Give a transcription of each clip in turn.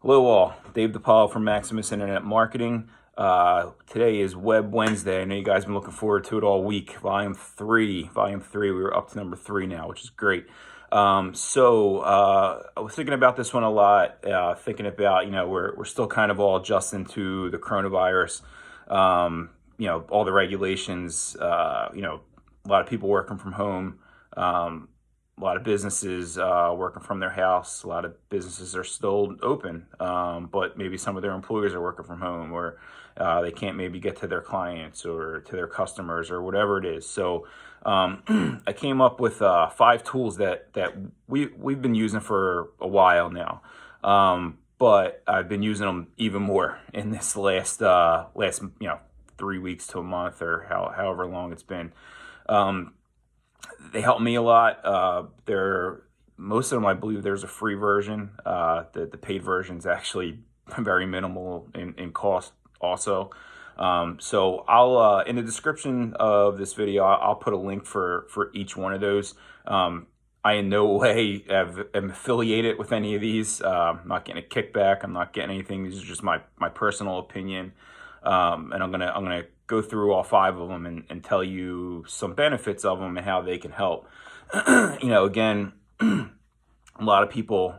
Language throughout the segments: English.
Hello all, Dave Paolo from Maximus Internet Marketing. Today is Web Wednesday. I know you guys have been looking forward to it all week. Volume 3, we were up to number 3 now, which is great. I was thinking about this one a lot, thinking about, we're still kind of all adjusting to the coronavirus, all the regulations, a lot of people working from home, a lot of businesses working from their house. A lot of businesses are still open, but maybe some of their employees are working from home, or they can't maybe get to their clients or to their customers or whatever it is. So I came up with 5 tools that we've been using for a while now, but I've been using them even more in this last 3 weeks to a month, or however long it's been. They help me a lot. Most of them, I believe there's a free version. The paid version is actually very minimal in cost also. So I'll in the description of this video, I'll put a link for each one of those. I in no way am affiliated with any of these. I'm not getting a kickback. I'm not getting anything. These are just my personal opinion. And I'm gonna go through all 5 of them and tell you some benefits of them and how they can help. Again, a lot of people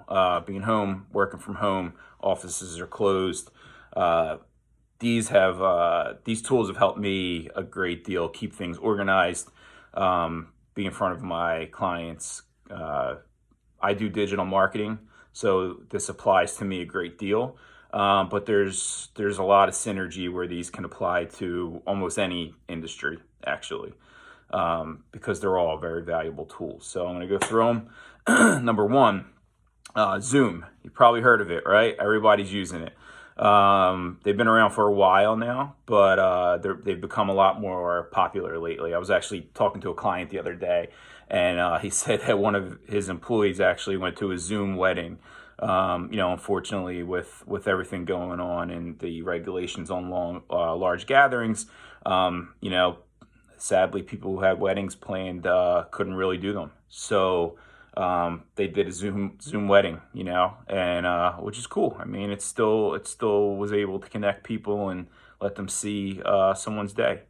being home, working from home, offices are closed. These tools have helped me a great deal, keep things organized, be in front of my clients. I do digital marketing, so this applies to me a great deal. But there's a lot of synergy where these can apply to almost any industry, actually, because they're all very valuable tools. So I'm going to go through them. Number 1, Zoom. You probably heard of it, right? Everybody's using it. They've been around for a while now, but they've become a lot more popular lately. I was actually talking to a client the other day, and he said that one of his employees actually went to a Zoom wedding. Unfortunately, with everything going on and the regulations on large gatherings, sadly, people who had weddings planned couldn't really do them. So they did a Zoom wedding, and which is cool. I mean, it still was able to connect people and let them see someone's day.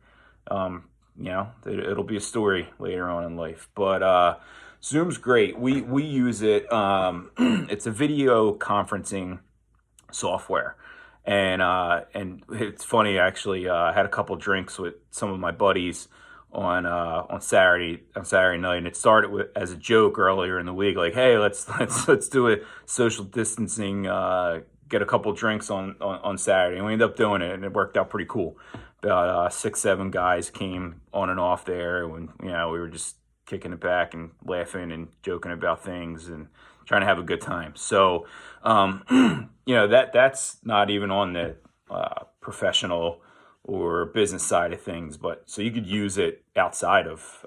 It'll be a story later on in life, but Zoom's great. We use it. It's a video conferencing software, and it's funny actually. I had a couple drinks with some of my buddies on Saturday night, and it started as a joke earlier in the week, like, hey, let's do a social distancing, get a couple drinks on Saturday, and we ended up doing it, and it worked out pretty cool. About 6-7 guys came on and off there when we were just kicking it back and laughing and joking about things and trying to have a good time. So, that's not even on the professional or business side of things, but so you could use it outside of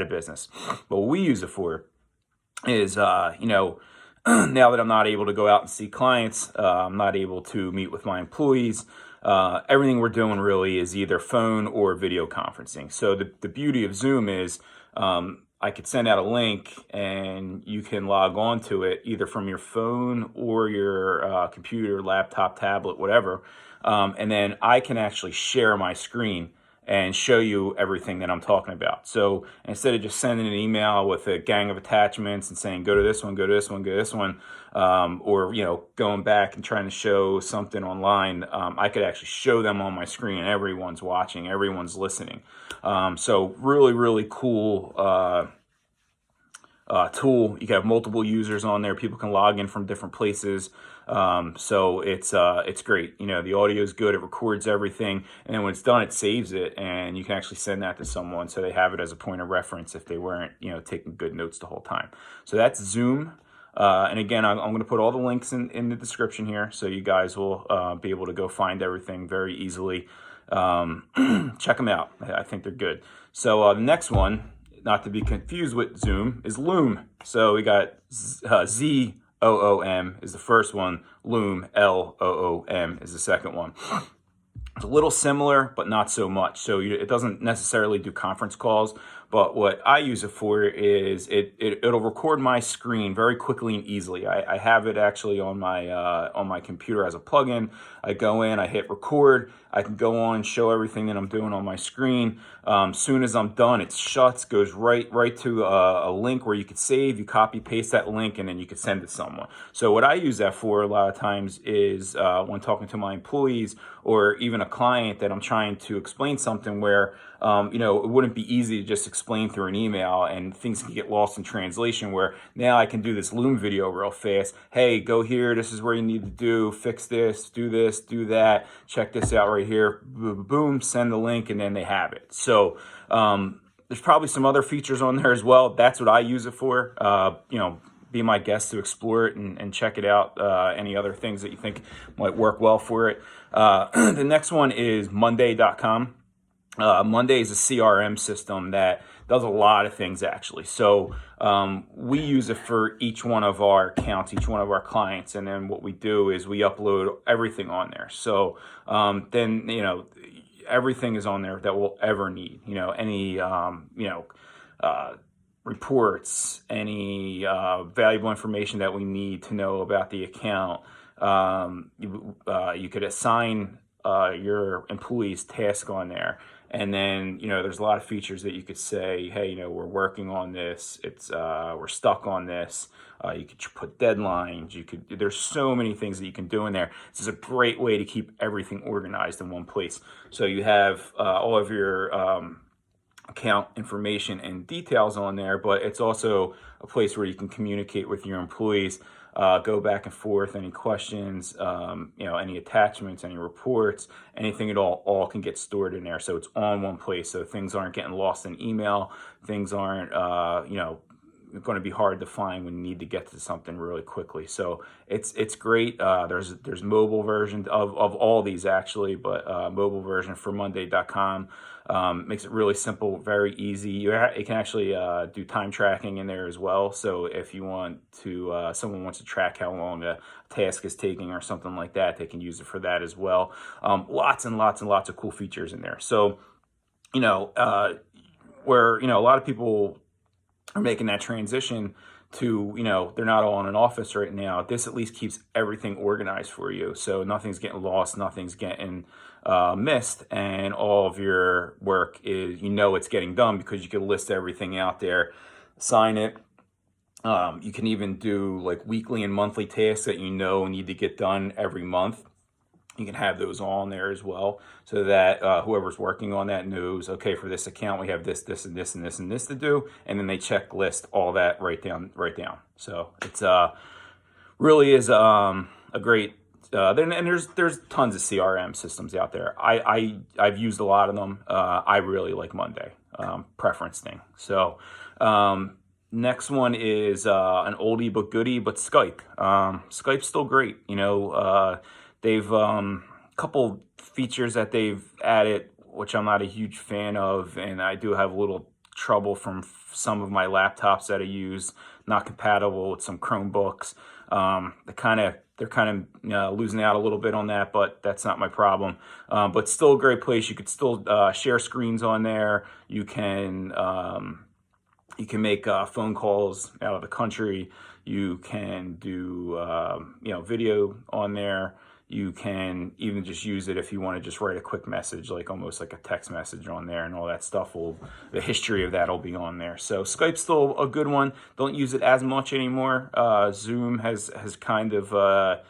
business. But what we use it for is, now that I'm not able to go out and see clients, I'm not able to meet with my employees. Everything we're doing really is either phone or video conferencing. So the beauty of Zoom is, I could send out a link and you can log on to it either from your phone or your computer, laptop, tablet, whatever. And then I can actually share my screen and show you everything that I'm talking about. So instead of just sending an email with a gang of attachments and saying, go to this one, go to this one, go to this one, or, going back and trying to show something online, I could actually show them on my screen and everyone's watching, everyone's listening. So really, really cool tool. You can have multiple users on there. People can log in from different places. So it's great. The audio is good. It records everything. And then when it's done, it saves it, and you can actually send that to someone so they have it as a point of reference if they weren't, taking good notes the whole time. So that's Zoom. And again, I'm going to put all the links in the description here, so you guys will be able to go find everything very easily. Check them out. I think they're good. So the next one, not to be confused with Zoom, is Loom. So we got ZOOM is the first one. Loom, LOOM, is the second one. It's a little similar, but not so much. So it doesn't necessarily do conference calls, But what I use it for is it'll record my screen very quickly and easily. I have it actually on my computer as a plugin. I go in, I hit record. I can go on, show everything that I'm doing on my screen. Soon as I'm done, it shuts, goes right to a link where you could save. You copy paste that link, and then you could send it to someone. So what I use that for a lot of times is when talking to my employees or even a client that I'm trying to explain something where it wouldn't be easy to just explain through an email, and things can get lost in translation, where now I can do this Loom video real fast. Hey, go here. This is where you need to do, fix this, do that. Check this out right here. Boom, boom, send the link, and then they have it. So there's probably some other features on there as well. That's what I use it for. Be my guest to explore it and check it out. Any other things that you think might work well for it. The next one is Monday.com. Monday is a CRM system that does a lot of things, actually. So we use it for each one of our accounts, each one of our clients, and then what we do is we upload everything on there. So then everything is on there that we'll ever need. Any reports, any valuable information that we need to know about the account. You could assign your employees tasks on there. And then, there's a lot of features that you could say, hey, we're working on this. We're stuck on this. You could put deadlines. There's so many things that you can do in there. This is a great way to keep everything organized in one place. So you have all of your account information and details on there, but it's also a place where you can communicate with your employees, go back and forth, any questions, any attachments, any reports, anything at all can get stored in there. So it's on one place. So things aren't getting lost in email. Things aren't, going to be hard to find when you need to get to something really quickly. So it's great. There's mobile versions of all these, actually, but mobile version for Monday.com. Makes it really simple, very easy. You can actually do time tracking in there as well. So if you want to, someone wants to track how long a task is taking or something like that, they can use it for that as well. Lots and lots and lots of cool features in there. So, where, a lot of people are making that transition to, they're not all in an office right now. This at least keeps everything organized for you. So nothing's getting lost, nothing's getting missed, and all of your work is, it's getting done because you can list everything out there, sign it. You can even do like weekly and monthly tasks that need to get done every month. You can have those all in there as well, so that whoever's working on that knows, okay, for this account we have this, and this, and this, and this to do, and then they checklist all that right down. So it's really is a great. And there's tons of CRM systems out there. I've used a lot of them. I really like Monday, preference thing. So next one is an oldie but goodie, but Skype. Skype's still great. They've couple features that they've added, which I'm not a huge fan of, and I do have a little trouble from some of my laptops that I use, not compatible with some Chromebooks. They're kind of losing out a little bit on that, but that's not my problem. But still a great place. You could still share screens on there. You can make phone calls out of the country. You can do video on there. You can even just use it if you want to just write a quick message, like almost like a text message on there, and all that stuff the history of that will be on there. So Skype's still a good one. Don't use it as much anymore. Zoom has kind of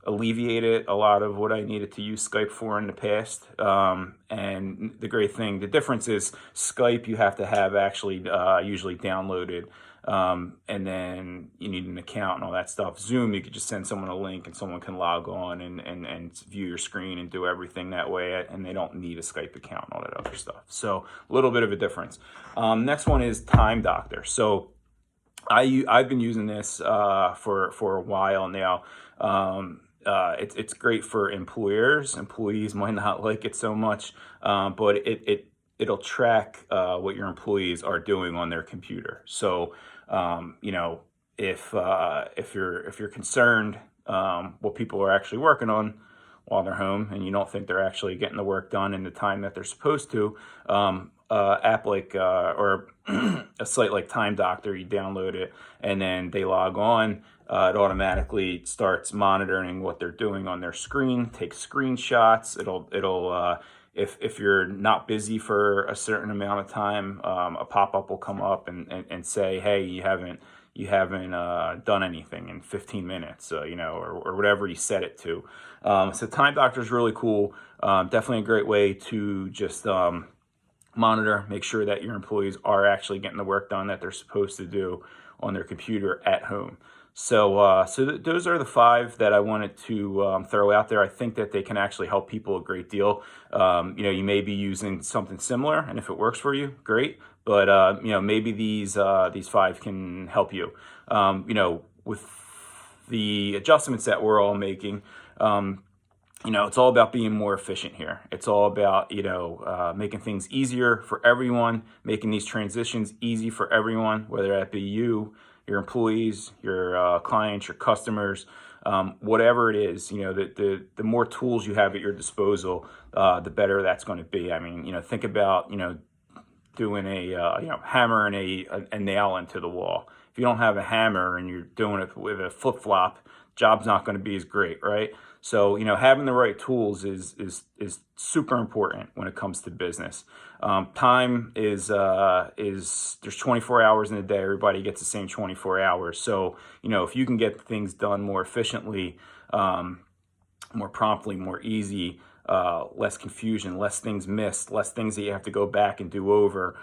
alleviated a lot of what I needed to use Skype for in the past. And the difference is Skype you have to have actually usually downloaded. And then you need an account and all that stuff. Zoom, you could just send someone a link and someone can log on and view your screen and do everything that way, and they don't need a Skype account and all that other stuff. So a little bit of a difference. Next one is Time Doctor. So I've been using this for a while now. It's great for employers. Employees might not like it so much, but it'll track what your employees are doing on their computer. So if you're concerned what people are actually working on while they're home, and you don't think they're actually getting the work done in the time that they're supposed to, app like or a site like Time Doctor, you download it, and then they log on. It automatically starts monitoring what they're doing on their screen, takes screenshots. It'll if you're not busy for a certain amount of time, a pop-up will come up and say, hey, you haven't done anything in 15 minutes, or whatever you set it to. So Time Doctor is really cool. Definitely a great way to just monitor, make sure that your employees are actually getting the work done that they're supposed to do on their computer at home. So those are the 5 that I wanted to throw out there. I think that they can actually help people a great deal. You may be using something similar, and if it works for you, great. But maybe these 5 can help you. With the adjustments that we're all making, it's all about being more efficient here. It's all about, making things easier for everyone, making these transitions easy for everyone, whether that be you, your employees, your clients, your customers, whatever it is. The more tools you have at your disposal, the better that's going to be. I mean, think about, doing a hammer and a nail into the wall. If you don't have a hammer and you're doing it with a flip-flop, job's not going to be as great, right? So, having the right tools is super important when it comes to business. Time is there's 24 hours in a day. Everybody gets the same 24 hours. So, if you can get things done more efficiently, more promptly, more easy, less confusion, less things missed, less things that you have to go back and do over,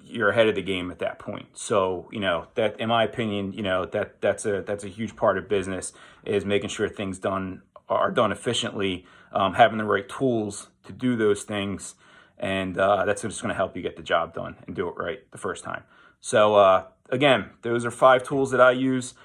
you're ahead of the game at that point. So, that, in my opinion, that's a huge part of business, is making sure things are done efficiently, having the right tools to do those things, and that's just going to help you get the job done and do it right the first time. So, again, those are 5 tools that I use.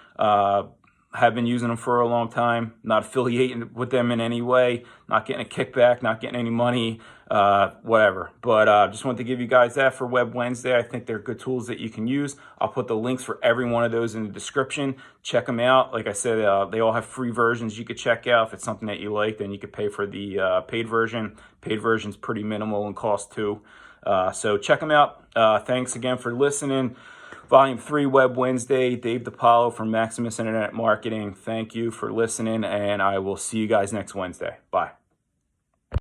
Have been using them for a long time, not affiliating with them in any way, not getting a kickback, not getting any money, whatever. But just wanted to give you guys that for Web Wednesday. I think they're good tools that you can use. I'll put the links for every one of those in the description. Check them out. Like I said, they all have free versions you could check out. If it's something that you like, then you could pay for the paid version. Paid version's pretty minimal in cost too. So check them out. Thanks again for listening. Volume 3, Web Wednesday, Dave Paolo from Maximus Internet Marketing. Thank you for listening, and I will see you guys next Wednesday. Bye.